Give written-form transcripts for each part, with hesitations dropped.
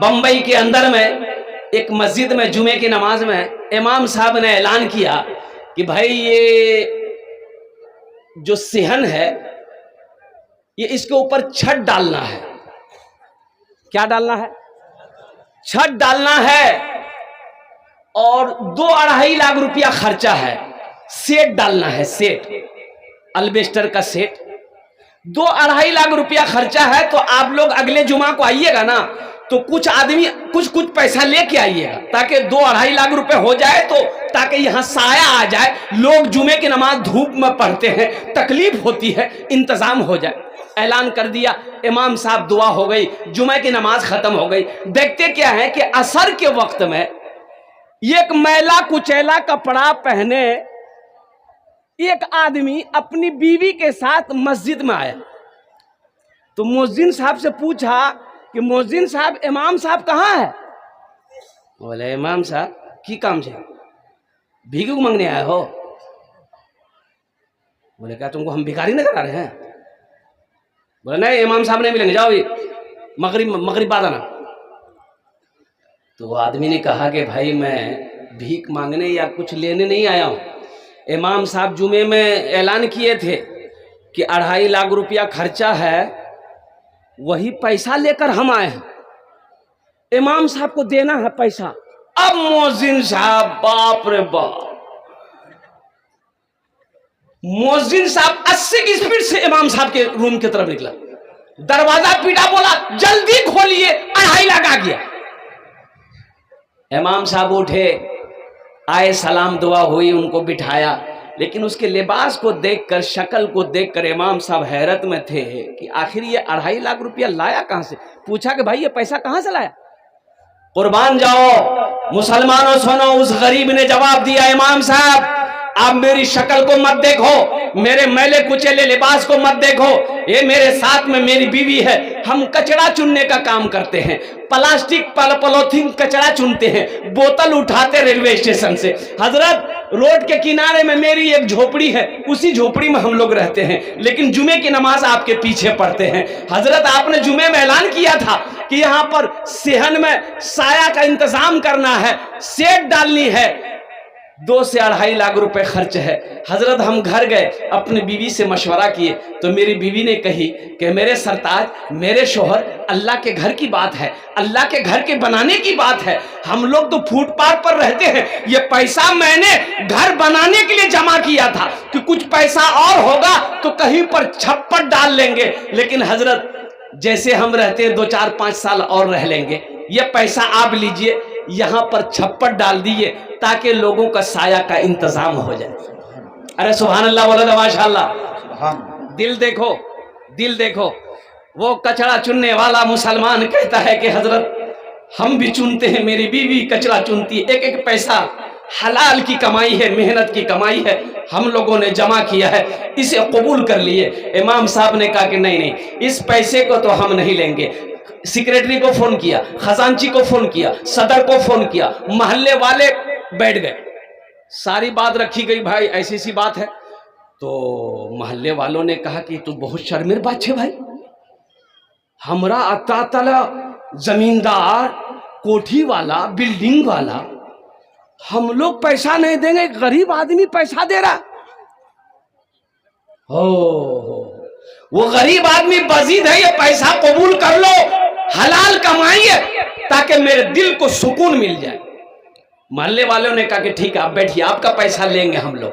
بمبئی کے اندر میں ایک مسجد میں جمعے کی نماز میں امام صاحب نے اعلان کیا کہ بھائی یہ جو صحن ہے یہ اس کے اوپر چھت ڈالنا ہے. کیا ڈالنا ہے؟ چھت ڈالنا ہے. اور 2-2.5 لاکھ روپیہ خرچہ ہے. سیٹ ڈالنا ہے, سیٹ البیسٹر کا سیٹ. 2-2.5 لاکھ روپیہ خرچہ ہے. تو آپ لوگ اگلے جمعہ کو آئیے گا نا تو کچھ آدمی کچھ پیسہ لے کے آئیے گا تاکہ 2-2.5 لاکھ روپے ہو جائے, تو تاکہ یہاں سایہ آ جائے. لوگ جمعے کی نماز دھوپ میں پڑھتے ہیں, تکلیف ہوتی ہے, انتظام ہو جائے. اعلان کر دیا. امام صاحب دعا ہو گئی, جمعہ کی نماز ختم ہو گئی. دیکھتے کیا ہے کہ عصر کے وقت میں ایک میلا کچیلا کپڑا پہنے ایک آدمی اپنی بیوی کے ساتھ مسجد میں آیا. تو مؤذن صاحب سے پوچھا کہ مؤذن صاحب امام صاحب کہاں ہے؟ بولے امام صاحب کی کام سے بھیک مانگنے آئے ہو؟ بولے کیا تم کو ہم بھکاری نظر آ رہے ہیں؟ بولے نہیں امام صاحب نہیں ملیں گے, جاؤ مغرب بعد آنا. تو وہ آدمی نے کہا کہ بھائی میں بھیک مانگنے یا کچھ لینے نہیں آیا ہوں. امام صاحب جمعے میں اعلان کیے تھے کہ 2.5 لاکھ روپیہ خرچہ ہے, وہی پیسہ لے کر ہم آئے ہیں. امام صاحب کو دینا ہے پیسہ. اب مؤذن صاحب باپ رے باپ, مؤذن صاحب 80 کی سپیڈ سے امام صاحب کے روم کی طرف نکلا, دروازہ پیٹا, بولا جلدی کھولیے 2.5 لاکھ آ گیا. امام صاحب اٹھے, آئے, سلام دعا ہوئی, ان کو بٹھایا. لیکن اس کے لباس کو دیکھ کر, شکل کو دیکھ کر امام صاحب حیرت میں تھے کہ آخر یہ 2.5 لاکھ روپیہ لایا کہاں سے. پوچھا کہ بھائی یہ پیسہ کہاں سے لایا؟ قربان جاؤ مسلمانوں سنو, اس غریب نے جواب دیا امام صاحب آپ میری شکل کو مت دیکھو, میرے میلے کچیلے لباس کو مت دیکھو, یہ میرے ساتھ میں میری بیوی ہے, ہم کچڑا چننے کا کام کرتے ہیں, پلاسٹک پولیتھین کچڑا چنتے ہیں, بوتل اٹھاتے ریلوے اسٹیشن سے. حضرت روڈ کے کنارے میں میری ایک جھوپڑی ہے, اسی جھوپڑی میں ہم لوگ رہتے ہیں, لیکن جمعے کی نماز آپ کے پیچھے پڑھتے ہیں. حضرت آپ نے جمعے میں اعلان کیا تھا کہ یہاں پر صحن میں سایہ کا انتظام کرنا ہے, سیٹ ڈالنی ہے, 2 سے 2.5 لاکھ روپے خرچ ہے. حضرت ہم گھر گئے, اپنی بیوی سے مشورہ کیے تو میری بیوی نے کہی کہ میرے سرتاج, میرے شوہر, اللہ کے گھر کی بات ہے, اللہ کے گھر کے بنانے کی بات ہے, ہم لوگ تو فوٹ پاتھ پر رہتے ہیں, یہ پیسہ میں نے گھر بنانے کے لیے جمع کیا تھا کہ کچھ پیسہ اور ہوگا تو کہیں پر چھپڑ ڈال لیں گے, لیکن حضرت جیسے ہم رہتے ہیں 2-4-5 سال اور رہ لیں گے, یہ پیسہ آپ لیجئے, یہاں پر چھپڑ ڈال دیئے تاکہ لوگوں کا سایہ کا انتظام ہو جائے. ارے سبحان اللہ بولے تو ماشاء اللہ. دل دیکھو, دل دیکھو. وہ کچڑا چننے والا مسلمان کہتا ہے کہ حضرت ہم بھی چنتے ہیں, میری بیوی کچڑا چنتی ہے, ایک ایک پیسہ حلال کی کمائی ہے, محنت کی کمائی ہے, ہم لوگوں نے جمع کیا ہے, اسے قبول کر لیے. امام صاحب نے کہا کہ نہیں, اس پیسے کو تو ہم نہیں لیں گے. سیکریٹری کو فون کیا, خزانچی کو فون کیا, صدر کو فون کیا, محلے والے بیٹھ گئے, ساری بات رکھی گئی, بھائی ایسی سی بات ہے. تو محلے والوں نے کہا کہ تو بہت شرمیر بات ہے بھائی, ہمرا اتا تلا زمیندار, کوٹھی والا, بلڈنگ والا, ہم لوگ پیسہ نہیں دیں گے, غریب آدمی پیسہ دے رہا. وہ غریب آدمی بزید ہے, یہ پیسہ قبول کر لو, حلال کمائی ہے تاکہ میرے دل کو سکون مل جائے. محلے والوں نے کہا کہ ٹھیک ہے آپ بیٹھیے, آپ کا پیسہ لیں گے ہم لوگ.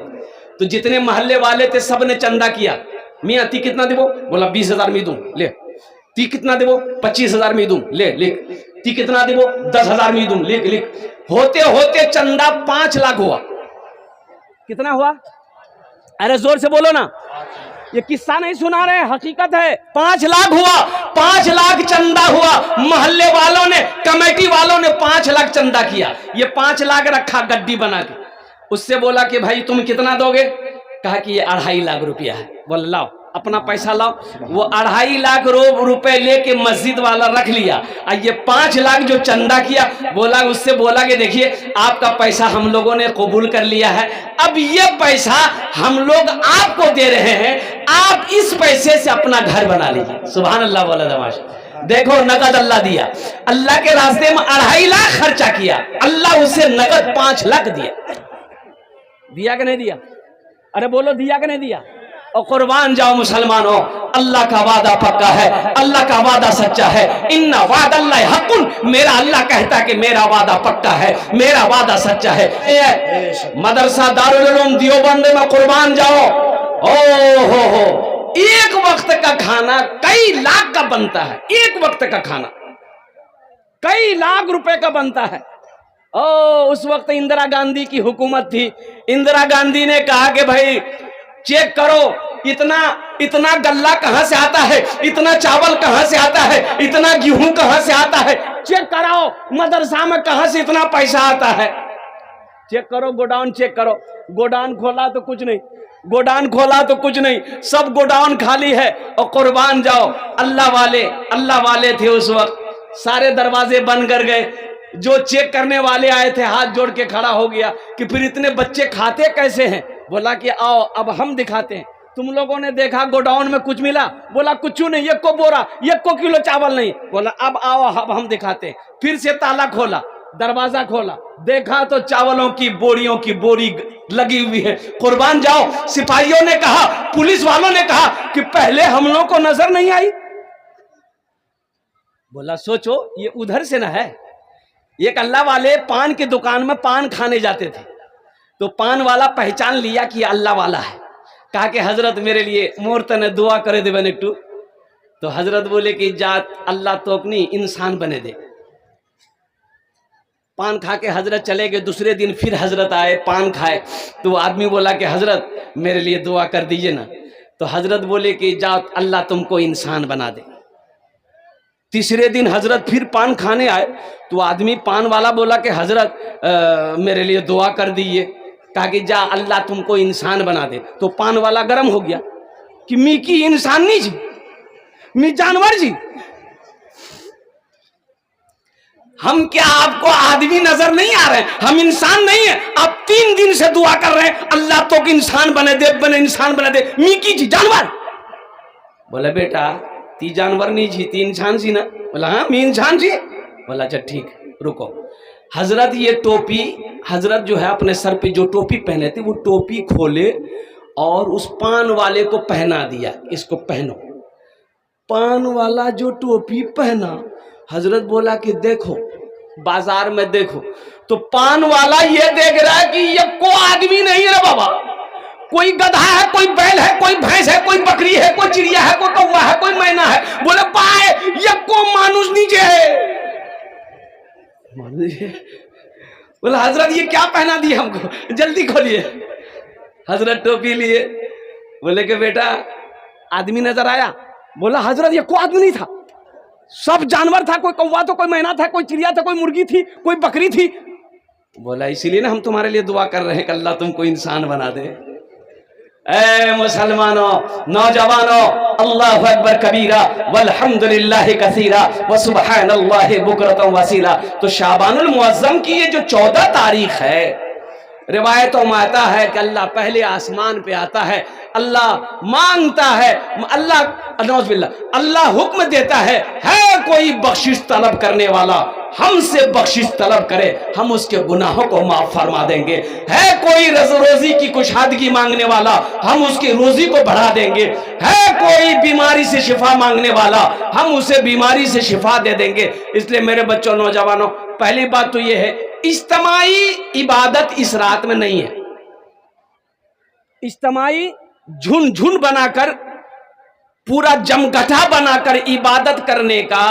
تو جتنے محلے والے تھے سب نے چندہ کیا. میاں تی کتنا دیبو؟ بولا 20,000 میں دوں, لے. تی کتنا دیبو؟ 25,000 میں دوں, لے لکھ. تی کتنا دیبو؟ 10,000 میں دوں, لکھ لکھ. ہوتے ہوتے چندہ 5 لاکھ ہوا. کتنا ہوا؟ ارے زور سے بولو نا, یہ قصہ نہیں سنا رہے, حقیقت ہے. 5 لاکھ ہوا, 5 لاکھ چندہ ہوا. محلے والوں نے, کمیٹی والوں نے 5 لاکھ چندہ کیا. یہ 5 لاکھ رکھا گڈی بنا کے. اس سے بولا کہ بھائی تم کتنا دو گے؟ کہا کہ یہ 2.5 لاکھ روپیہ ہے. بولا لاؤ اپنا پیسہ لاؤ. وہ 2.5 لاکھ روپے لے کے مسجد والا رکھ لیا. اور یہ 5 لاکھ جو چندہ کیا, بولا, اس سے بولا کہ دیکھیے آپ کا پیسہ ہم لوگوں نے قبول کر لیا ہے, اب یہ پیسہ ہم لوگ آپ کو دے رہے ہیں, آپ اس پیسے سے اپنا گھر بنا لیجیے. سبحان اللہ بولا دماش. دیکھو نقد اللہ دیا, اللہ کے راستے میں 2.5 لاکھ خرچہ کیا, اللہ اسے نقد 5 لاکھ دیا. دیا کہ نہیں دیا؟ ارے بولو دیا کہ نہیں دیا؟ اور قربان جاؤ مسلمانوں, اللہ کا وعدہ پکا ہے, اللہ کا وعدہ سچا ہے. ان وعد اللہ حق, میرا اللہ کہتا ہے کہ میرا وعدہ پکا ہے, میرا وعدہ سچا ہے. مدرسہ دارالعلوم دیوبند میں قربان جاؤ, ہو ایک وقت کا کھانا کئی لاکھ کا بنتا ہے, ایک وقت کا کھانا کئی لاکھ روپے کا بنتا ہے. اس وقت اندرا گاندھی کی حکومت تھی. اندرا گاندھی نے کہا کہ بھائی چیک کرو اتنا گلہ کہاں سے آتا ہے, اتنا چاول کہاں سے آتا ہے, اتنا گیہوں کہاں سے آتا ہے, چیک کراؤ مدرسہ میں کہاں سے اتنا پیسہ آتا ہے. چیک کرو گوڈاؤن, چیک کرو. گوڈاؤن کھولا تو کچھ نہیں, گوڈاؤن کھولا تو کچھ نہیں, سب گوڈاؤن خالی ہے. اور قربان جاؤ اللہ والے تھے اس وقت, سارے دروازے بند کر گئے. جو چیک کرنے والے آئے تھے ہاتھ جوڑ کے کھڑا ہو گیا کہ پھر اتنے بچے کھاتے کیسے ہیں. بولا کہ آؤ اب ہم دکھاتے ہیں. تم لوگوں نے دیکھا گوڈاؤن میں کچھ ملا؟ بولا کچھ نہیں, 1 کو بورا 1 کو کلو چاول نہیں. بولا اب آؤ اب ہم دکھاتے ہیں. پھر سے تالا کھولا, دروازہ کھولا, دیکھا تو چاولوں کی بوریوں کی بوری لگی ہوئی ہے. قربان جاؤ سپاہیوں نے کہا, پولیس والوں نے کہا کہ پہلے ہم لوگوں کو نظر نہیں آئی. بولا سوچو یہ ادھر سے نہ ہے. ایک اللہ والے پان کی دکان میں پان کھانے جاتے تھے, تو پان والا پہچان لیا کہ یہ اللہ والا ہے. کہا کہ حضرت میرے لیے مورتن دعا کرے دے بنے ٹو. تو حضرت بولے کہ جات اللہ توکنی انسان بنے دے. پان کھا کے حضرت چلے گئے. دوسرے دن پھر حضرت آئے, پان کھائے, تو آدمی بولا کہ حضرت میرے لیے دعا کر دیجئے نا. تو حضرت بولے کہ جات اللہ تم کو انسان بنا دے. تیسرے دن حضرت پھر پان کھانے آئے, تو آدمی پان والا بولا کہ حضرت میرے لیے دعا کر دیجئے. کہا کہ جا اللہ تم کو انسان بنا دے. تو پان والا گرم ہو گیا کہ می کی انسان نہیں جی, می جانور جی. ہم کیا آپ کو آدمی نظر نہیں آ رہے ہیں؟ ہم انسان نہیں ہیں. آپ 3 دن سے دعا کر رہے ہیں اللہ تو کہ انسان بنے دے, انسان بنے دے. می کی جی جانور. بولا بیٹا تی جانور نہیں جی, تی انسان جی نا. بولا ہاں می انسان جی. بولا اچھا ٹھیک رکو. حضرت یہ ٹوپی, حضرت جو ہے اپنے سر پہ جو ٹوپی پہنے تھے وہ ٹوپی کھولے اور اس پان والے کو پہنا دیا, اس کو پہنو. پان والا جو ٹوپی پہنا, حضرت بولا کہ دیکھو بازار میں دیکھو. تو پان والا یہ دیکھ رہا ہے کہ یہ کوئی آدمی نہیں ہے بابا, کوئی گدھا ہے, کوئی بیل ہے, کوئی بھینس ہے, کوئی بکری ہے, کوئی چڑیا ہے, کوئی کوا ہے, کوئی مینا ہے. بولے پائے یہ کو مانوس نیچے ہے. بولے حضرت یہ کیا پہنا دی ہم کو, جلدی کھولیے. حضرت ٹوپی لیے. بولے کہ بیٹا آدمی نظر آیا؟ بولا حضرت یہ کوئی آدمی نہیں تھا, سب جانور تھا. کوئی کوا تو, کوئی مینا تھا, کوئی چڑیا تھا, کوئی مرغی تھی, کوئی بکری تھی. بولا اسی لیے نا ہم تمہارے لیے دعا کر رہے ہیں کہ اللہ تم کو انسان بنا دے. اے مسلمانوں, نوجوانوں, اللہ اکبر کبیرہ والحمدللہ کثیرہ وسبحان اللہ بکرۃ واسیلہ. تو شعبان المعظم کی یہ جو 14 تاریخ ہے, روایتوں میں آتا ہے کہ اللہ پہلے آسمان پہ آتا ہے, اللہ مانگتا ہے, اللہ حکم دیتا ہے کوئی بخشش طلب کرنے والا ہم سے بخشش طلب کرے, ہم اس کے گناہوں کو معاف فرما دیں گے. ہے کوئی روزی کی کشادگی مانگنے والا, ہم اس کی روزی کو بڑھا دیں گے. ہے کوئی بیماری سے شفا مانگنے والا, ہم اسے بیماری سے شفا دے دیں گے. اس لیے میرے بچوں, نوجوانوں, پہلی بات تو یہ ہے اجتماعی عبادت اس رات میں نہیں ہے. اجتماعی جھن بنا کر, پورا جمگٹھا بنا کر عبادت کرنے کا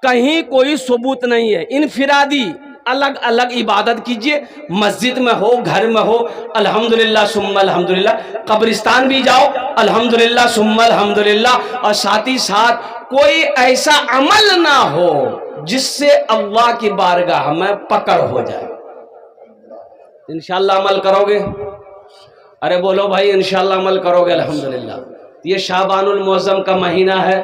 کہیں کوئی ثبوت نہیں ہے. انفرادی الگ الگ عبادت کیجئے, مسجد میں ہو, گھر میں ہو, الحمدللہ ثم الحمدللہ. قبرستان بھی جاؤ, الحمدللہ ثم الحمدللہ. اور ساتھ ہی ساتھ کوئی ایسا عمل نہ ہو جس سے اللہ کی بارگاہ میں پکڑ ہو جائے. انشاءاللہ عمل کرو گے؟ ارے بولو بھائی انشاءاللہ عمل کرو گے. الحمدللہ یہ شعبان المعظم کا مہینہ ہے,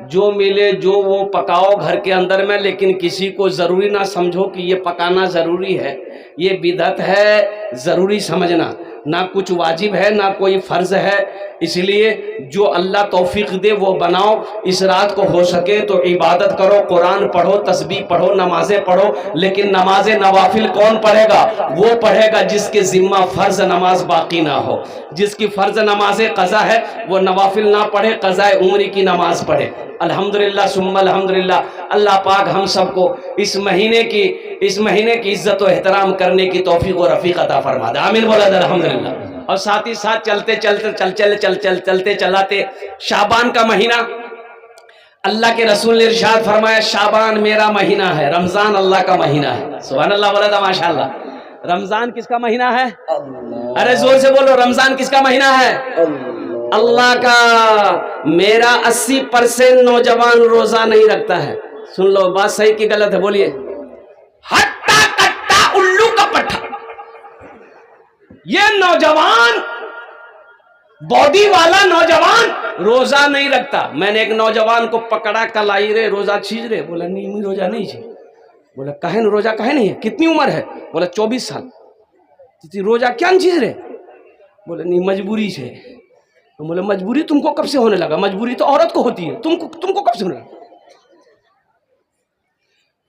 جو ملے جو وہ پکاؤ گھر کے اندر میں, لیکن کسی کو ضروری نہ سمجھو کہ یہ پکانا ضروری ہے, یہ بدعت ہے ضروری سمجھنا. نہ کچھ واجب ہے نہ کوئی فرض ہے، اس لیے جو اللہ توفیق دے وہ بناؤ۔ اس رات کو ہو سکے تو عبادت کرو، قرآن پڑھو، تسبیح پڑھو، نمازیں پڑھو، لیکن نماز نوافل کون پڑھے گا؟ وہ پڑھے گا جس کے ذمہ فرض نماز باقی نہ ہو۔ جس کی فرض نماز قضا ہے وہ نوافل نہ پڑھے، قضاء عمری کی نماز پڑھے۔ الحمدللہ ثم الحمدللہ، اللہ پاک ہم سب کو اس مہینے کی عزت و احترام کرنے کی توفیق و رفیق عطا فرما دے، آمین بولا دے الحمدللہ۔ اور ساتھ ہی ساتھ چلتے چلاتے شعبان کا مہینہ، اللہ کے رسول نے ارشاد فرمایا شعبان میرا مہینہ ہے، رمضان اللہ کا مہینہ ہے۔ سبحان اللہ بولا تھا ماشاءاللہ۔ رمضان کس کا مہینہ ہے؟ ارے زور سے بولو، رمضان کس کا مہینہ ہے؟ اللہ کا۔ میرا 80% نوجوان روزہ نہیں رکھتا ہے۔ سن لو بات صحیح کی غلط ہے، بولیے۔ ہٹا کٹا الو کا پٹھا، یہ نوجوان باڈی والا نوجوان روزہ نہیں رکھتا۔ میں نے ایک نوجوان کو پکڑا، کل آئی رے روزہ چھیج رہے، بولا نہیں روزہ نہیں چھیج۔ بولا کہیں روزہ کہیں نہیں ہے؟ کتنی عمر ہے؟ بولا 24 سال۔ روزہ کیا نہیں چھیج رہے؟ بولا نہیں مجبوری سے۔ بولا مجبوری تم کو کب سے ہونے لگا؟ مجبوری تو عورت کو ہوتی ہے، تم کو کب سے ہونے لگا؟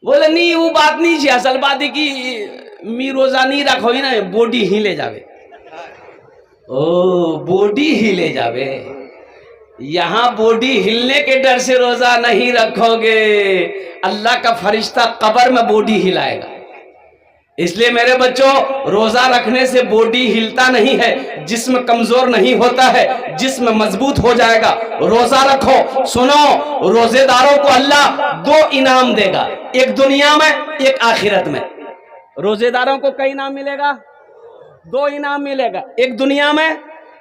بولا نہیں وہ بات نہیں چاہیے، اصل بات ہے کہ می روزہ نہیں رکھو نا بوڈی ہی لے جاوے۔ او بوڈی ہی لے جاوے، یہاں بوڈی ہلنے کے ڈر سے روزہ نہیں رکھو گے، اللہ کا فرشتہ قبر میں بوڈی ہلائے گا۔ اس لیے میرے بچوں، روزہ رکھنے سے بوڈی ہلتا نہیں ہے، جسم کمزور نہیں ہوتا ہے، جسم مضبوط ہو جائے گا۔ روزہ رکھو۔ سنو، روزے داروں کو اللہ 2 انعام دے گا، ایک دنیا میں ایک آخرت میں۔ روزے داروں کو کئی انعام ملے گا؟ 2 انعام ملے گا، ایک دنیا میں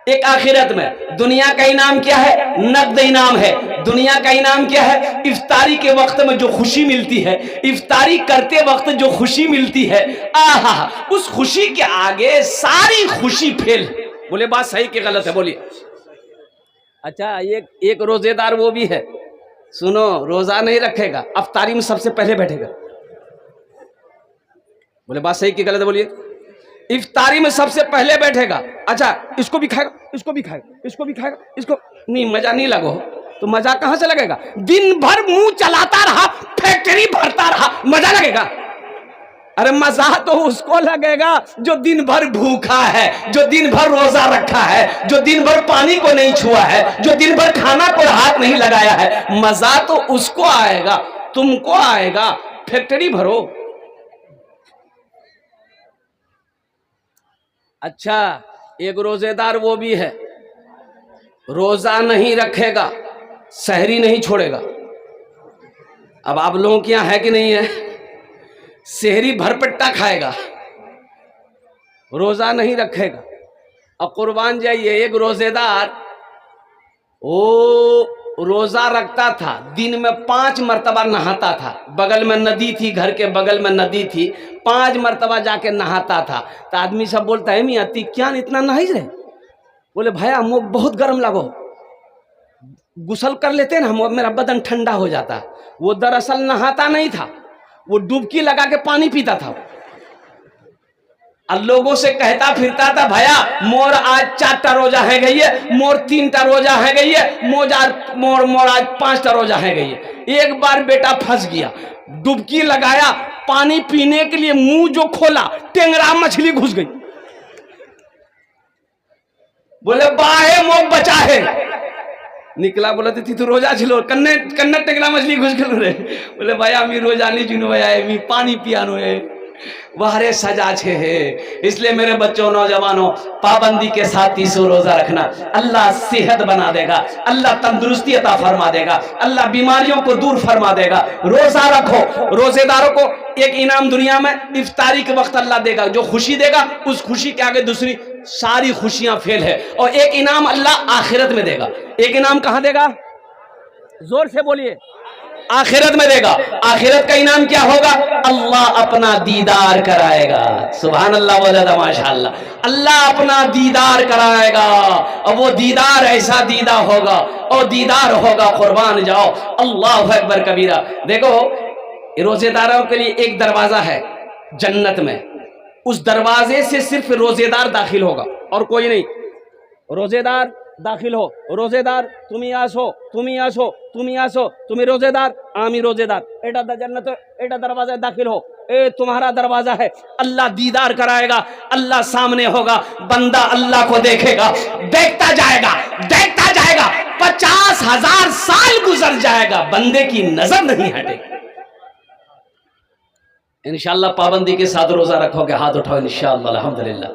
ایک آخرت میں۔ دنیا کا انعام کیا ہے؟ نقد انعام ہے۔ دنیا کا انعام کیا ہے؟ افطاری کے وقت میں جو خوشی ملتی ہے، افطاری کرتے وقت جو خوشی ملتی ہے، آہا، اس خوشی کے آگے ساری خوشی پھیل۔ بولے بات صحیح کہ غلط ہے؟ بولیے۔ اچھا ایک روزے دار وہ بھی ہے، سنو، روزہ نہیں رکھے گا، افطاری میں سب سے پہلے بیٹھے گا۔ بولے بات صحیح کہ غلط ہے؟ بولیے۔ افطاری میں سب سے پہلے بیٹھے گا، اچھا اس کو بھی کھائے گا، اس کو بھی کھائے گا، اس کو بھی کھائے گا، اس کو نہیں، مزہ نہیں لگو تو مزہ کہاں سے لگے گا؟ دن بھر منہ چلاتا رہا، فیکٹری بھرتا رہا، مزہ لگے گا؟ ارے مزہ تو اس کو لگے گا جو دن بھر بھوکا ہے، جو دن بھر روزہ رکھا ہے، جو دن بھر پانی کو نہیں چھوا ہے، جو دن بھر کھانا کو ہاتھ نہیں لگایا ہے۔ مزہ تو اس کو آئے گا، تم کو آئے گا، فیکٹری بھرو۔ اچھا ایک روزے دار وہ بھی ہے، روزہ نہیں رکھے گا، سحری نہیں چھوڑے گا۔ اب آپ لوگوں کے یہاں ہے کہ نہیں ہے؟ سحری بھر پٹا کھائے گا، روزہ نہیں رکھے گا۔ اور قربان جائیے، ایک روزے دار وہ روزہ رکھتا تھا، دن میں 5 مرتبہ نہاتا تھا، بغل میں ندی تھی، گھر کے بغل میں ندی تھی، 5 مرتبہ جا کے نہاتا تھا۔ تو آدمی سب بولتا ہے میاں تی کیا اتنا نہائی رہے؟ بولے بھائی ہم بہت گرم لگو، غسل کر لیتے ہیں نا، میرا بدن ٹھنڈا ہو جاتا۔ وہ دراصل نہاتا نہیں تھا، وہ ڈبکی لگا کے پانی پیتا تھا، اور لوگوں سے کہتا پھرتا تھا بھیا مور آج 4 روزہ ہے گئی ہے، مور 3 روزہ ہے گئی ہے، مور آج 5 روزہ ہے گئی ہے۔ ایک بار بیٹا پھنس گیا، ڈبکی لگایا، پانی پینے کے لیے منہ جو کھولا، ٹینگرا مچھلی گھس گئی۔ بولے باہے موک بچا ہے، نکلا بولا تھی تو روزہ چھلو، کنت ٹینگرا مچھلی گھس گئی رے۔ بولے بھائی ہمیں روزہ نہیں چنو بھائی، ہمیں پانی پیانو ہے، وہرے سجا چھے ہے۔ اس لئے میرے بچوں نوجوانوں، پابندی کے ساتھ 30 روزہ رکھنا، اللہ صحت بنا دے گا، اللہ تندرستی عطا فرما دے گا، اللہ بیماریوں کو دور فرما دے گا۔ روزہ رکھو۔ روزے داروں کو ایک انعام دنیا میں افطاری کے وقت اللہ دے گا، جو خوشی دے گا اس خوشی کے آگے دوسری ساری خوشیاں فیل ہے۔ اور ایک انعام اللہ آخرت میں دے گا۔ ایک انعام کہاں دے گا؟ زور سے بولیے۔ آخرت میں دے گا۔ آخرت کا انعام کیا ہوگا؟ اللہ اپنا دیدار کرائے گا۔ سبحان اللہ وجہ ماشاءاللہ۔ اللہ اپنا دیدار کرائے گا، اور وہ دیدار ایسا دیدار ہوگا، اور دیدار ہوگا قربان جاؤ اللہ اکبر کبیرہ۔ دیکھو روزے داروں کے لیے ایک دروازہ ہے جنت میں، اس دروازے سے صرف روزے دار داخل ہوگا۔ اور کوئی نہیں. روزے دار داخل ہو, روزے دار تمہیں آسو, تمہیں آسو, تمہیں آسو, تمہیں روزے دار, آمی روزے دار, ایٹا دا جنت ایٹا دروازہ داخل ہو, اے تمہارا دروازہ ہے. اللہ دیدار کرائے گا, اللہ سامنے ہوگا, بندہ اللہ کو دیکھے گا, دیکھتا جائے گا, دیکھتا جائے گا, 50,000 سال گزر جائے گا, بندے کی نظر نہیں ہٹے گی. انشاءاللہ پابندی کے ساتھ روزہ رکھو گے, ہاتھ اٹھاؤ انشاءاللہ. الحمدللہ.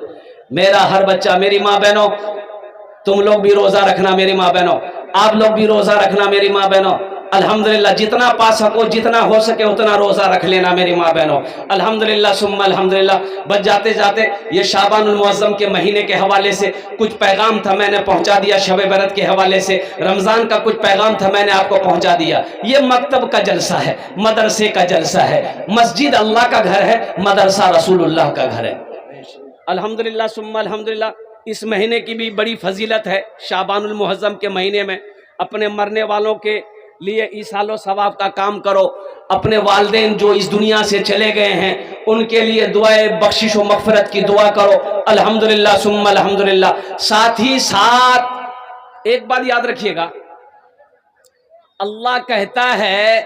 میرا ہر بچہ, میری ماں بہنوں, تم لوگ بھی روزہ رکھنا میری ماں بہنوں, آپ لوگ بھی روزہ رکھنا میری ماں بہنوں. الحمدللہ جتنا پا سکو, جتنا ہو سکے اتنا روزہ رکھ لینا میری ماں بہنوں. الحمدللہ ثم الحمدللہ. بس جاتے جاتے یہ شعبان المعظم کے مہینے کے حوالے سے کچھ پیغام تھا, میں نے پہنچا دیا. شب برات کے حوالے سے رمضان کا کچھ پیغام تھا, میں نے آپ کو پہنچا دیا. یہ مکتب کا جلسہ ہے, مدرسے کا جلسہ ہے. مسجد اللہ کا گھر ہے, مدرسہ رسول اللہ کا گھر ہے. الحمدللہ ثم الحمدللہ. اس مہینے کی بھی بڑی فضیلت ہے. شعبان المعظم کے مہینے میں اپنے مرنے والوں کے لیے ایصال و ثواب کا کام کرو. اپنے والدین جو اس دنیا سے چلے گئے ہیں ان کے لیے دعائے بخشش و مغفرت کی دعا کرو. الحمدللہ ثم الحمدللہ. ساتھ ہی ساتھ ایک بات یاد رکھیے گا, اللہ کہتا ہے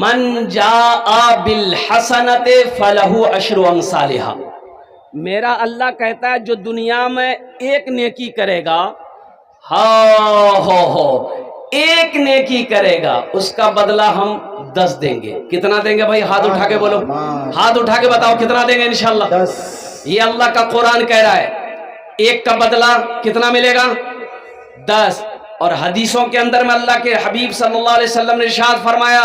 من جاء بالحسنۃ فلہ عشر امثالھا. میرا اللہ کہتا ہے جو دنیا میں ایک نیکی کرے گا, ایک نیکی کرے گا, اس کا بدلہ ہم 10 دیں گے. کتنا دیں گے بھائی؟ ہاتھ اٹھا کے بولو, ہاتھ اٹھا کے بتاؤ کتنا دیں گے انشاءاللہ. 10. یہ اللہ کا قرآن کہہ رہا ہے. ایک کا بدلہ کتنا ملے گا؟ 10. اور حدیثوں کے اندر میں اللہ کے حبیب صلی اللہ علیہ وسلم نے ارشاد فرمایا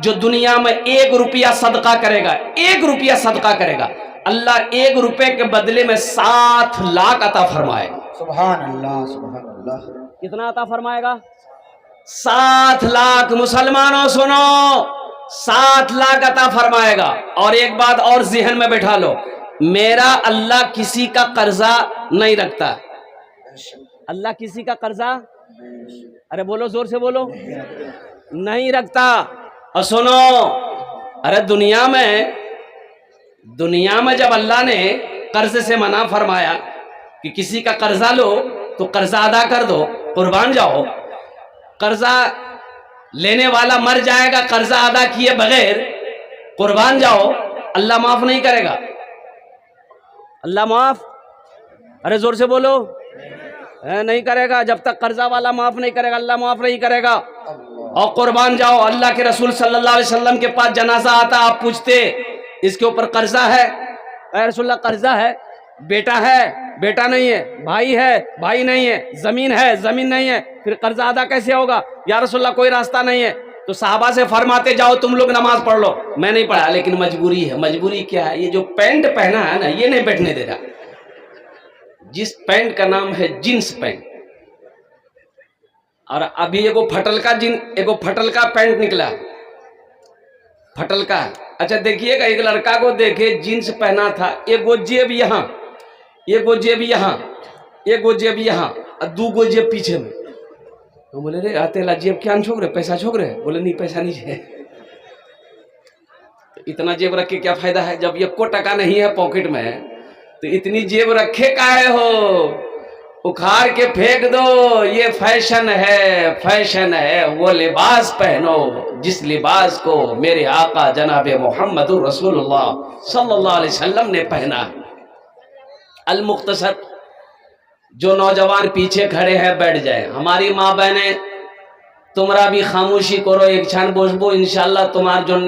جو دنیا میں 1 روپیہ صدقہ کرے گا, 1 روپیہ صدقہ کرے گا, اللہ 1 روپے کے بدلے میں 7 لاکھ عطا فرمائے گا. سبحان اللہ, سبحان اللہ. کتنا عطا فرمائے گا؟ 7 لاکھ. مسلمانوں سنو, 7 لاکھ عطا فرمائے گا. اور ایک بات اور ذہن میں بٹھا لو, میرا اللہ کسی کا قرضہ نہیں رکھتا. اللہ کسی کا قرضہ, ارے بولو زور سے بولو, نہیں رکھتا. اور سنو, ارے دنیا میں جب اللہ نے قرض سے منع فرمایا کہ کسی کا قرضہ لو تو قرضہ ادا کر دو, قربان جاؤ. قرضہ لینے والا مر جائے گا قرضہ ادا کیے بغیر, قربان جاؤ, اللہ معاف نہیں کرے گا. اللہ معاف, ارے زور سے بولو, نہیں کرے گا. جب تک قرضہ والا معاف نہیں کرے گا اللہ معاف نہیں کرے گا. اور قربان جاؤ, اللہ کے رسول صلی اللہ علیہ وسلم کے پاس جنازہ آتا, آپ پوچھتے اس کے اوپر قرضہ ہے؟ اے رسول اللہ قرضہ ہے. بیٹا ہے, بیٹا نہیں ہے. بھائی ہے, بھائی نہیں ہے. زمین ہے, زمین نہیں ہے. پھر قرضہ ادا کیسے ہوگا؟ یا رسول اللہ کوئی راستہ نہیں ہے. تو صحابہ سے فرماتے جاؤ تم لوگ نماز پڑھ لو. میں نہیں پڑھا, لیکن مجبوری ہے. مجبوری کیا ہے؟ یہ جو پینٹ پہنا ہے نا, یہ نہیں بیٹھنے دے رہا. جس پینٹ کا نام ہے جینس پینٹ, اور ابھی ایک پھٹل کا پینٹ نکلا, پھٹل کا. اچھا دیکھیے گا, ایک لڑکا کو دیکھے جینس پہنا تھا, ایک گو جیب یہاں, ایک گو جیب یہاں, ایک گو جیب یہاں, اور 2 گو جیب پیچھے میں. تو بولے رے آتے لا جیب کیا چھوک رہے, پیسہ چھوک رہے؟ بولے نہیں پیسہ نہیں ہے. اتنا جیب رکھ کے کیا فائدہ ہے جب 1 ٹکا نہیں ہے پاکٹ میں؟ تو اتنی جیب رکھے کائے ہو, اکھاڑ کے پھینک دو. یہ فیشن ہے, فیشن ہے. وہ لباس پہنو جس لباس کو میرے آقا جناب محمد رسول اللہ صلی اللہ علیہ وسلم نے پہنا. المختصر, جو نوجوان پیچھے کھڑے ہیں بیٹھ جائیں. ہماری ماں بہنیں তোমরা بھی খামোশি করো, এক ছান বসবো ইনশাআল্লাহ. তোমার জন্য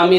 আমি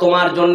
তোমার জন্য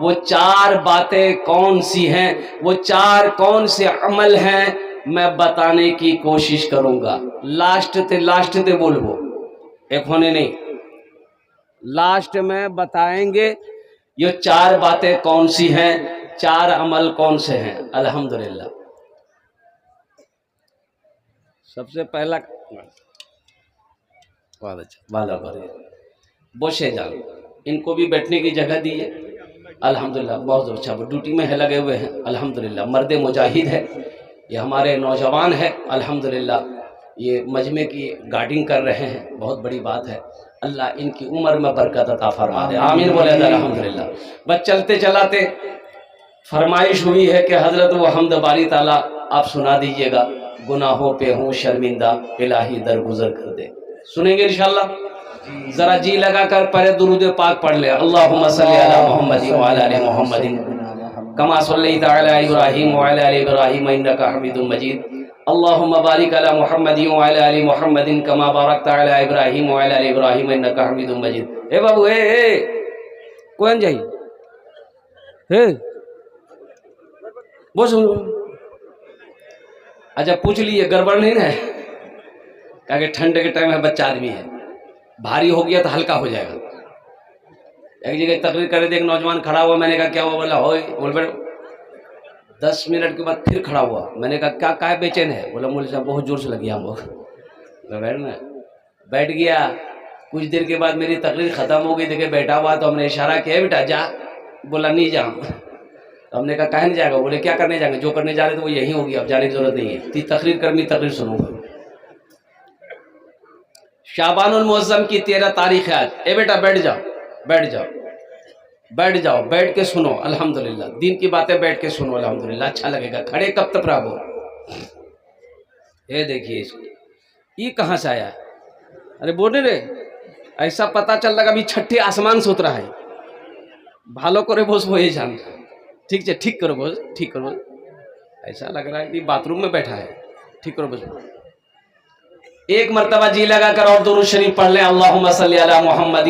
وہ 4 باتیں کون سی ہیں، وہ 4 کون سے عمل ہیں، میں بتانے کی کوشش کروں گا۔ لاسٹ تے بولو، ایک ہونے نہیں، لاسٹ میں بتائیں گے یہ 4 باتیں کون سی ہیں، 4 عمل کون سے ہیں۔ الحمدللہ سب سے پہلا بوشے جان، ان کو بھی بیٹھنے کی جگہ دیئے۔ الحمدللہ بہت اچھا، ڈیوٹی میں ہے، لگے ہوئے ہیں۔ الحمدللہ مرد مجاہد ہے، یہ ہمارے نوجوان ہیں۔ الحمدللہ یہ مجمع کی گارڈنگ کر رہے ہیں، بہت بڑی بات ہے۔ اللہ ان کی عمر میں برکت عطا فرما دے، آمین بولے الحمدللہ۔ بس چلتے چلاتے فرمائش ہوئی ہے کہ حضرت وہ حمد باری تعالیٰ آپ سنا دیجئے گا، گناہوں پہ ہوں شرمندہ الہی درگزر کر دے۔ سنیں گے انشاءاللہ؟ ذرا جی لگا کر پہلے درود پاک پڑھ لے۔ اللہم صلی علی محمد وعلی آل محمد کما صلیت علی ابراہیم وعلی آل ابراہیم انک حمید مجید۔ اللہم بارک علی محمد وعلی آل محمد کما بارکت علی ابراہیم وعلی آل ابراہیم انک حمید مجید۔ اے بابو اے کون جائی بس اچھا پوچھ لیے گڑبڑ نہیں نا ہے، کہ ٹھنڈ کے ٹائم ہے، بچہ آدمی ہے، بھاری ہو گیا تو ہلکا ہو جائے گا۔ ایک جگہ تقریر کر رہے تھے، ایک نوجوان کھڑا ہوا، میں نے کہا کیا ہوا؟ بولا ہوئے، بول 10 منٹ کے بعد پھر کھڑا ہوا، میں نے کہا کیا بے چین ہے؟ بولا مولوی صاحب بہت زور سے لگی ہم لوگ۔ بیٹھ گیا، کچھ دیر کے بعد میری تقریر ختم ہو گئی، دیکھے بیٹھا ہوا تو ہم نے اشارہ کیا بیٹا جا، بولا نہیں جا۔ ہم نے کہا کہیں نہیں جائے گا؟ بولے کیا کرنے جائیں گے؟ جو کرنے جا رہے تھے وہ یہی ہوگی، اب جانے کی ضرورت نہیں ہے، تقریر کرنی تقریر سنوں گا۔ شعبان المعظم کی 13 تاریخ ہے آج۔ اے بیٹا بیٹھ جاؤ، بیٹھ جاؤ، بیٹھ جاؤ، بیٹھ کے سنو۔ الحمدللہ دین کی باتیں بیٹھ کے سنو، الحمدللہ اچھا لگے گا۔ کھڑے کب تک رہو؟ یہ دیکھیے اس کو، یہ کہاں سے آیا؟ ارے بولے رے، ایسا پتا چل رہا ابھی چھٹے آسمان سے اترا ہے۔ بھالو کرے بوس وہ یہ جان، ٹھیک ہے ٹھیک کرو بوس، ٹھیک کرو۔ ایسا لگ رہا ہے کہ باتھ روم میں بیٹھا ہے، ٹھیک کرو بوس۔ ایک مرتبہ جی لگا کر اور درود شریف پڑھ لیں۔ اللہم صلی علی محمد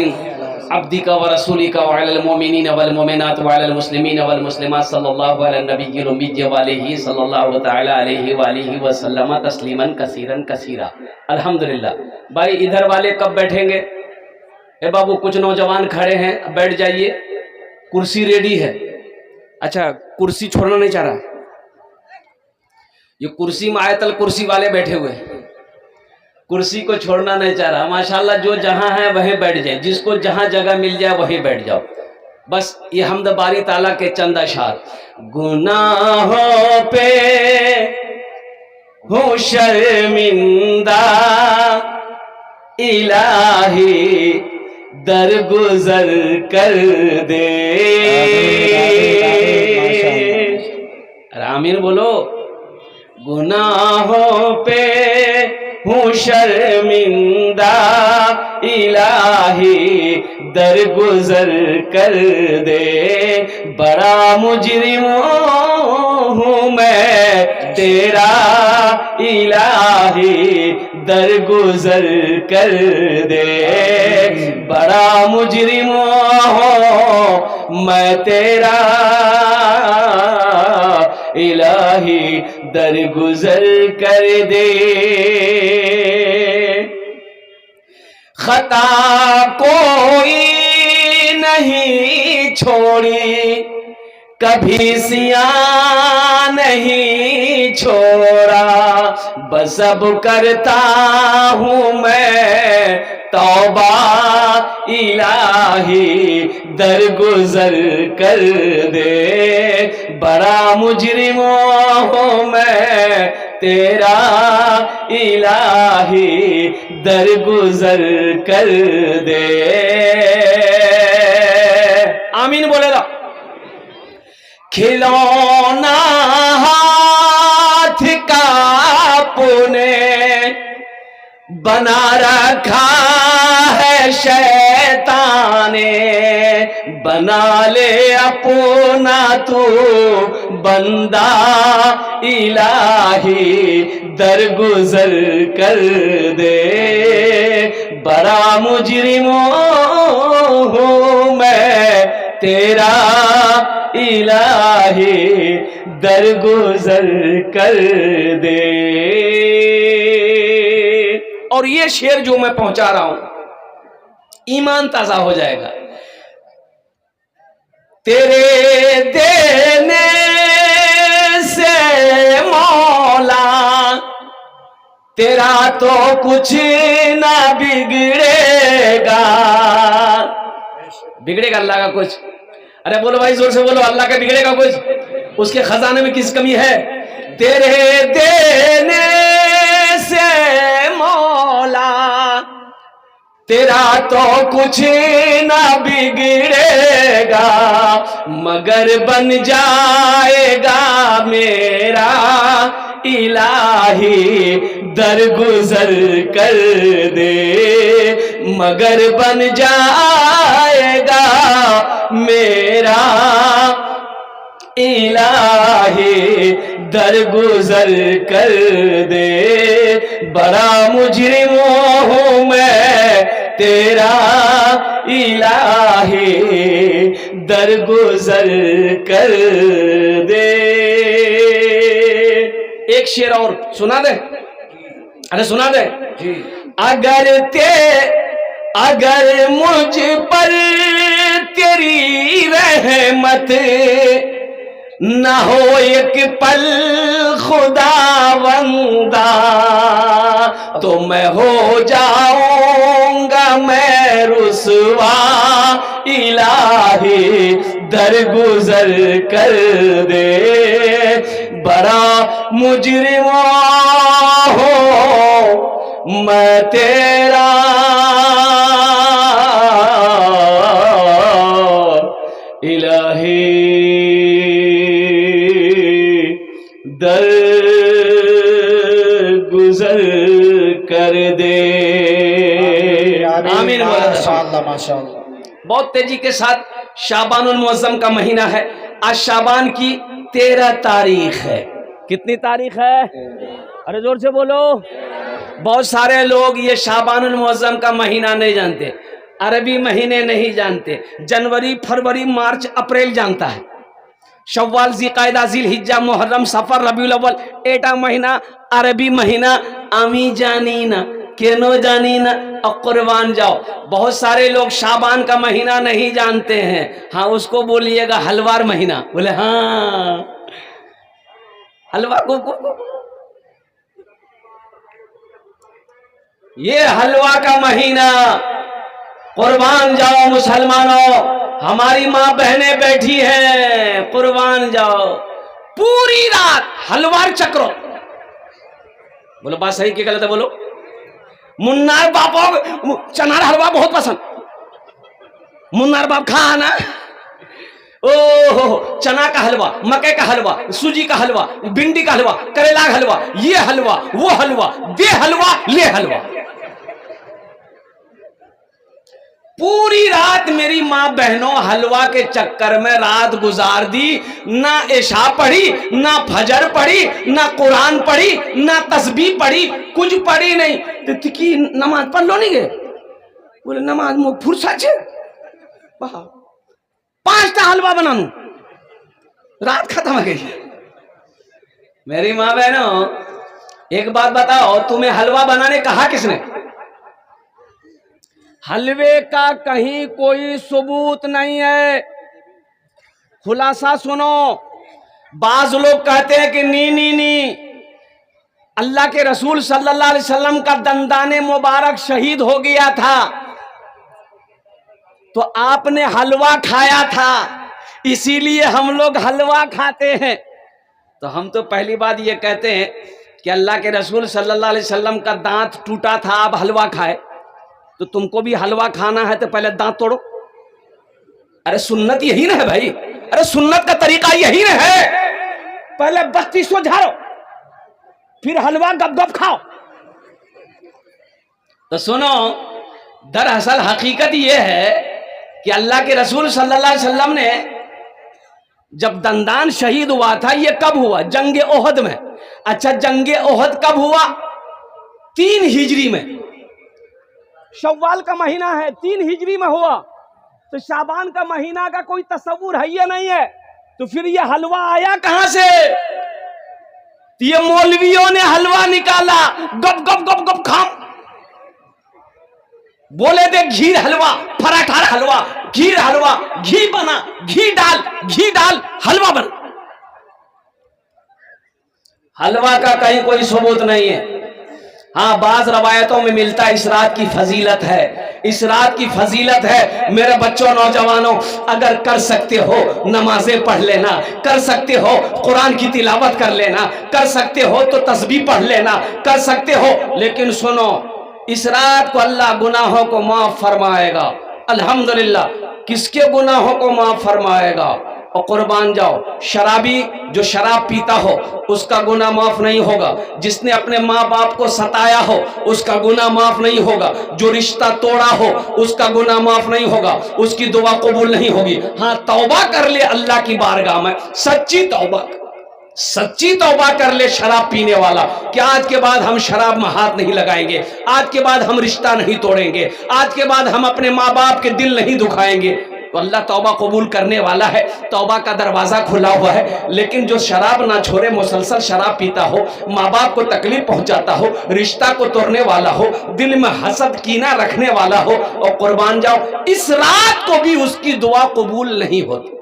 عبدک و رسولک وعلی المؤمنین والمؤمنات وعلی المسلمین والمسلمات صلی اللہ علی النبی الامی وآلہ صلی اللہ تعالی علیہ وآلہ وسلم تسلیما کثیرا کثیرا۔ الحمدللہ بھائی ادھر والے کب بیٹھیں گے؟ اے بابو کچھ نوجوان کھڑے ہیں، بیٹھ جائیے، کرسی ریڈی ہے۔ اچھا کرسی چھوڑنا نہیں چاہ رہا، یہ کرسی میں آیت الکرسی والے بیٹھے ہوئے ہیں، کرسی کو چھوڑنا نہیں چاہ رہا۔ ماشاءاللہ جو جہاں ہے وہیں بیٹھ جائے، جس کو جہاں جگہ مل جائے وہیں بیٹھ جاؤ۔ بس یہ حمد باری تعالیٰ کے چند اشعار۔ گناہوں پہ ہوں شرمندہ الہی درگزر کر دے۔ آمین بولو۔ گناہوں پہ ہوں شرمندہ الہی درگزر کر دے، بڑا مجرم ہوں میں تیرا الہی درگزر کر دے، بڑا مجرم ہوں میں تیرا الہی درگزر کر دے۔ خطا کوئی نہیں چھوڑی، کبھی سیاہ نہیں چھوڑا، بس اب کرتا ہوں میں توبہ الہی درگزر کر دے، بڑا مجرم ہوں میں تیرا الہی درگزر کر دے۔ آمین بولے گا۔ کھلونا ہاتھ کا اپنے بنا رکھا ہے شیطان نے، بنا لے اپنا تو بندہ الہی درگزر کر دے، بڑا مجرم ہوں میں تیرا الہی درگزر کر دے. اور یہ شعر جو میں پہنچا رہا ہوں ایمان تازہ ہو جائے گا. تیرے دینے سے مولا تیرا تو کچھ نہ بگڑے گا. بگڑے گا اللہ کا کچھ؟ ارے بولو بھائی زور سے بولو, اللہ کا بگڑے گا کچھ؟ اس کے خزانے میں کس کمی ہے؟ تیرے دینے سے مولا تیرا تو کچھ نہ بگڑے گا, مگر بن جائے گا میرا الہی درگزر کر دے. مگر بن جائے گا میرا الہی درگزر کر دے. بڑا مجرم ہوں میں تیرا الہی درگزر کر دے. ایک شعر اور سنا دے. ارے سنا دے. اگر مجھ پر تیری رحمت نہ ہو ایک پل خداوندا تو میں ہو جاؤں گا میں رسوا, الہی درگزر کر دے. بڑا مجرم ہوں میں تیرا الہی درگزر کر دے. آمین. ماشاءاللہ ماشاءاللہ. بہت تیزی کے ساتھ شعبان المعظم کا مہینہ ہے. آج شعبان کی 13 تاریخ ہے. کتنی تاریخ ہے؟ ارے زور سے بولو. بہت سارے لوگ یہ شعبان المعظم کا مہینہ نہیں جانتے, عربی مہینے نہیں جانتے. جنوری, فروری, مارچ, اپریل جانتا ہے. شوال, ذی-قعدہ, ذی-الحجہ, محرم, سفر, ربیع الاول, 8 مہینہ عربی مہینہ. آمی جانینا کینو جانینا اور قربان جاؤ. بہت سارے لوگ شعبان کا مہینہ نہیں جانتے ہیں. ہاں اس کو بولیے گا حلوار مہینہ. بولے ہاں حلوہ کو یہ حلوہ کا مہینہ. قربان جاؤ مسلمانوں, ہماری ماں بہنیں بیٹھی ہیں, قربان جاؤ. پوری رات حلوار چکرو. بولو بات صحیح کی غلط ہے بولو. منار باپو چنار حلوہ بہت پسند. منار باپ کھانا اوہ چنا کا حلوہ, مکے کا حلوہ, سوجی کا حلوہ, بھنڈی کا حلوہ, کریلا کا حلوہ, یہ حلوہ وہ حلوہ, دے حلوہ لے حلوہ. پوری رات میری ماں بہنوں حلوہ کے چکر میں رات گزار دی. نہ عشاء پڑھی, نہ فجر پڑھی, نہ قرآن پڑھی, نہ تسبیح پڑھی, کچھ پڑھی نہیں. تو کی نماز پڑھ لو نہیں گئے؟ بولے نماز میں فرصت ہے 5 حلوہ بنانو, رات ختم ہو گئی. میری ماں بہنوں ایک بات بتاؤ, تمہیں حلوہ بنانے کہا کس نے؟ حلوے کا کہیں کوئی ثبوت نہیں ہے. خلاصہ سنو. بعض لوگ کہتے ہیں کہ نی اللہ کے رسول صلی اللہ علیہ وسلم کا دندان مبارک شہید ہو گیا تھا تو آپ نے حلوہ کھایا تھا, اسی لیے ہم لوگ حلوہ کھاتے ہیں. تو ہم تو پہلی بات یہ کہتے ہیں کہ اللہ کے رسول صلی اللہ علیہ وسلم کا دانت ٹوٹا تھا, آپ حلوہ کھائے, تو تم کو بھی حلوہ کھانا ہے تو پہلے دانت توڑو. ارے سنت یہی نہ ہے بھائی, ارے سنت کا طریقہ یہی نہ ہے. پہلے 32 جھاڑو پھر حلوہ گپ گپ کھاؤ. تو سنو, دراصل حقیقت یہ ہے کہ اللہ کے رسول صلی اللہ علیہ وسلم نے جب دندان شہید ہوا تھا, یہ کب ہوا؟ جنگ احد میں. اچھا جنگ احد کب ہوا؟ 3 ہجری میں. شوال کا مہینہ ہے, 3 ہجری میں ہوا. تو تو شعبان کا مہینہ کا کوئی تصور ہے یہ نہیں ہے، تو پھر یہ حلوہ آیا کہاں سے؟ یہ مولویوں نے حلوہ نکالا، گپ گپ گپ گپ کھام، بولے دے گھی حلوہ، پراٹھا حلوہ، گھی حلوہ، گھی بنا، گھی ڈال حلوہ بنا۔ حلوہ کا کہیں کوئی ثبوت نہیں ہے۔ ہاں بعض روایتوں میں ملتا ہے اس رات کی فضیلت ہے، اس رات کی فضیلت ہے۔ میرے بچوں نوجوانوں، اگر کر سکتے ہو نمازیں پڑھ لینا، کر سکتے ہو قرآن کی تلاوت کر لینا، کر سکتے ہو تو تسبیح پڑھ لینا، کر سکتے ہو، لیکن سنو اس رات کو اللہ گناہوں کو معاف فرمائے گا۔ الحمدللہ کس کے گناہوں کو معاف فرمائے گا؟ اور قربان جاؤ، شرابی جو شراب پیتا ہو اس کا گناہ معاف نہیں ہوگا، جس نے اپنے ماں باپ کو ستایا ہو اس کا گناہ معاف نہیں ہوگا، جو رشتہ توڑا ہو اس کا گناہ معاف نہیں ہوگا، اس کی دعا قبول نہیں ہوگی۔ ہاں توبہ کر لے اللہ کی بارگاہ میں، سچی توبہ کر لے شراب پینے والا کہ آج کے بعد ہم شراب میں ہاتھ نہیں لگائیں گے، آج کے بعد ہم رشتہ نہیں توڑیں گے، آج کے بعد ہم اپنے ماں باپ کے دل نہیں دکھائیں گے، تو اللہ توبہ قبول کرنے والا ہے، توبہ کا دروازہ کھلا ہوا ہے۔ لیکن جو شراب نہ چھوڑے، مسلسل شراب پیتا ہو، ماں باپ کو تکلیف پہنچاتا ہو، رشتہ کو توڑنے والا ہو، دل میں حسد کینہ رکھنے والا ہو، اور قربان جاؤ اس رات کو بھی اس کی دعا قبول نہیں ہوتی۔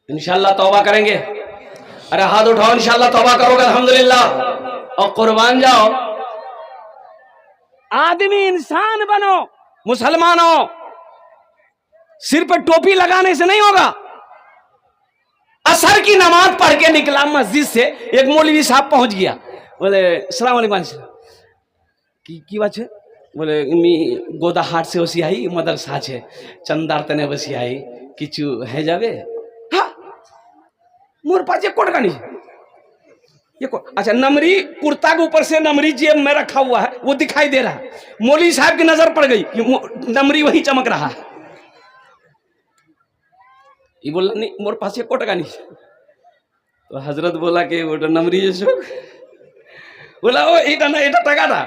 انشاءاللہ توبہ کریں گے؟ ارے ہاتھ اٹھاؤ، انشاءاللہ توبہ کرو گے الحمدللہ۔ اور قربان جاؤ، آدمی انسان بنو مسلمانوں، سر پہ ٹوپی لگانے سے نہیں ہوگا۔ عصر کی نماز پڑھ کے نکلا مسجد سے، ایک مولوی صاحب پہنچ گیا، بولے السلام علیکم کی بات ہے؟ بولے امی گودا ہاٹ سے وسی آئی مدرسہ ہے چندار تنے وسی آئی کچھ ہے جاوے؟ ہاں مور پاس یہ کوٹ کا نہیں، یہ اچھا نمری کرتا کے اوپر سے نمری جیب میں رکھا ہوا ہے وہ دکھائی دے رہا ہے، مولوی صاحب کی نظر پڑ گئی کہ نمری وہی چمک رہا ہے، یہ بولا نہیں مور پاس یہ کوٹ کا نہیں، تو حضرت بولا کہ وہ نمری جو بولا وہ ایٹا نا ایٹا ٹکا تھا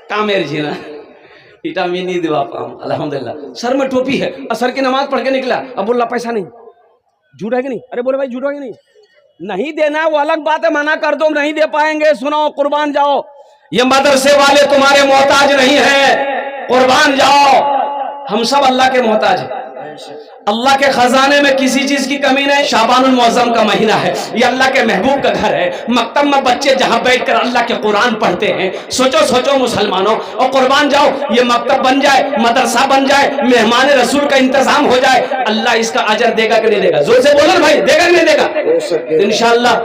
کامیر جی نا ایٹا میں نہیں دوا پاؤں الحمدللہ، سر میں ٹوپی ہے، اثر کی نماز پڑھ کے نکلا، اب بولا پیسہ نہیں، جھوٹ ہے کہ نہیں؟ ارے بولے بھائی جھوٹ ہے کہ نہیں دینا وہ الگ بات ہے، منع کر دو نہیں دے پائیں گے، سنو قربان جاؤ یہ مدرسے والے تمہارے محتاج نہیں ہیں، قربان جاؤ ہم سب اللہ کے محتاج ہیں، اللہ کے خزانے میں کسی چیز کی کمی نہیں۔ شعبان المعظم کا مہینہ ہے، یہ اللہ کے محبوب کا گھر ہے، مکتب میں بچے جہاں بیٹھ کر اللہ کے قرآن پڑھتے ہیں، سوچو مسلمانوں، اور قربان جاؤ یہ مکتب بن جائے، مدرسہ بن جائے، مہمان رسول کا انتظام ہو جائے، اللہ اس کا اجر دے گا کہ نہیں دے گا؟ زور سے بولو بھائی، دے گا کہ نہیں دے گا؟ انشاءاللہ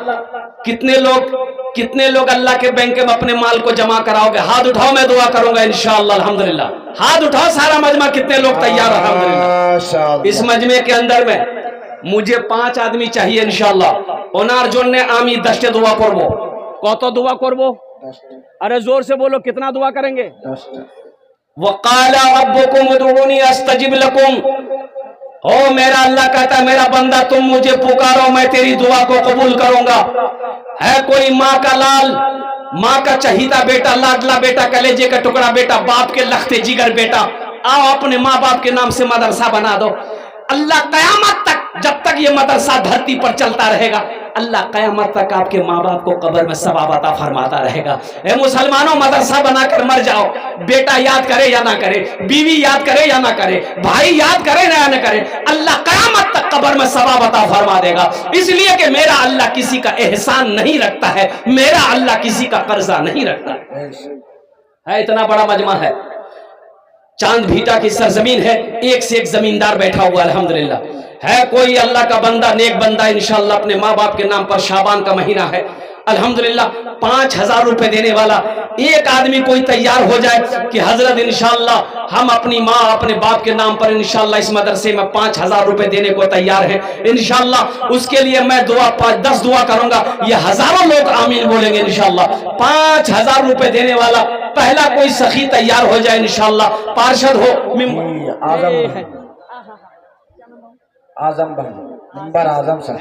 کتنے لوگ اللہ کے بینک میں اپنے مال کو جمع کراؤ گے؟ ہاتھ اٹھاؤ، میں دعا کروں گا انشاءاللہ الحمدللہ، ہاتھ اٹھاؤ سارا مجمع، کتنے لوگ تیار الحمدللہ؟ اس مجمع کے اندر میں مجھے 5 آدمی چاہیے انشاءاللہ، انار جننے آمی دشتے دعا کربو، کت دعا کربو؟ ارے زور سے بولو کتنا دعا کریں گے؟ وَقَالَ رَبُّكُمُ ادْعُونِي أَسْتَجِبْ لَكُمْ، او میرا اللہ کہتا ہے میرا بندہ تم مجھے پکارو میں تیری دعا کو قبول کروں گا۔ ہے کوئی ماں کا لال، ماں کا چہیتا بیٹا، لاڈلا بیٹا، کلیجے کا ٹکڑا بیٹا، باپ کے لخت جگر بیٹا، آؤ اپنے ماں باپ کے نام سے مدرسہ بنا دو۔ اللہ قیامت تک جب تک یہ مدرسہ دھرتی پر چلتا رہے گا، اللہ قیامت تک آپ کے ماں باپ کو قبر میں ثواب عطا فرماتا رہے گا۔ اے مسلمانوں مدرسہ بنا کر مر جاؤ، بیٹا یاد کرے یا نہ کرے، بیوی یاد کرے یا نہ کرے، بھائی یاد کرے یا نہ کرے، اللہ قیامت تک قبر میں ثواب عطا فرما دے گا، اس لیے کہ میرا اللہ کسی کا احسان نہیں رکھتا ہے، میرا اللہ کسی کا قرضہ نہیں رکھتا ہے۔ اتنا بڑا مجمع ہے، چاند بھیٹا کی سرزمین ہے، ایک سے ایک زمیندار بیٹھا ہوا الحمدللہ۔ ہے کوئی اللہ کا بندہ، نیک بندہ انشاءاللہ اپنے ماں باپ کے نام پر، شعبان کا مہینہ ہے الحمدللہ، 5000 روپے دینے والا ایک آدمی کوئی تیار ہو جائے کہ حضرت انشاءاللہ ہم اپنی ماں اپنے باپ کے نام پر انشاءاللہ اس مدرسے میں 5000 روپے دینے کو تیار ہیں انشاءاللہ، اس کے لیے میں 10 دعا کروں گا، یہ ہزاروں لوگ آمین بولیں گے انشاءاللہ۔ 5000 روپے دینے والا پہلا کوئی سخی تیار ہو جائے انشاءاللہ، پارشد ہو، آزم بھائی، نمبر آزم صاحب،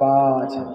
5,000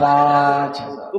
5,000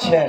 6।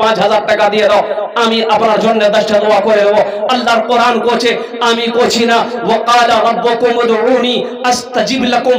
5000 টাকা দিয়ে দাও। আমি আপনার জন্য 10টা দোয়া করে দেব। আল্লাহর কোরআন কোচে আমি কোচি না। ওয়াকালা রব্বুকুম উদউনি আস্তাজিব লাকুম।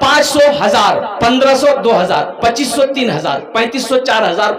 500, 1,000, 1,500, 2,000, 2,500, 3,000, 3,500, 4,000,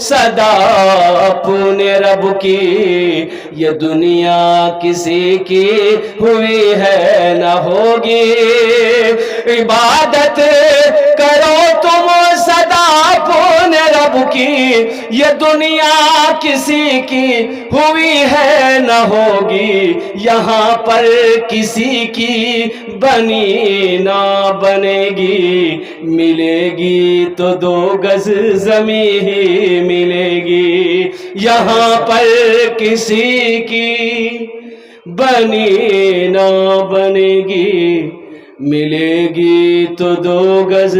صدا اپنے رب کی، یہ دنیا کسی کی ہوئی ہے نہ ہوگی، عبادت کرو تم صدا اپنے رب کی، یہ دنیا کسی کی ہوئی ہے نہ ہوگی، یہاں پر کسی کی بنی نہ بنے گی، ملے گی تو 2 گز زمین ہی ملے گی، یہاں پر کسی کی بنی نہ بنے گی، ملے گی تو 2 گز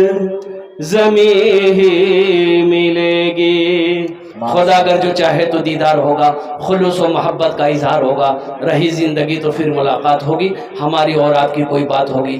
زمین ہی ملے گی۔ خدا اگر جو چاہے تو دیدار ہوگا، خلوص و محبت کا اظہار ہوگا، رہی زندگی تو پھر ملاقات ہوگی، ہماری اور آپ کی کوئی بات ہوگی۔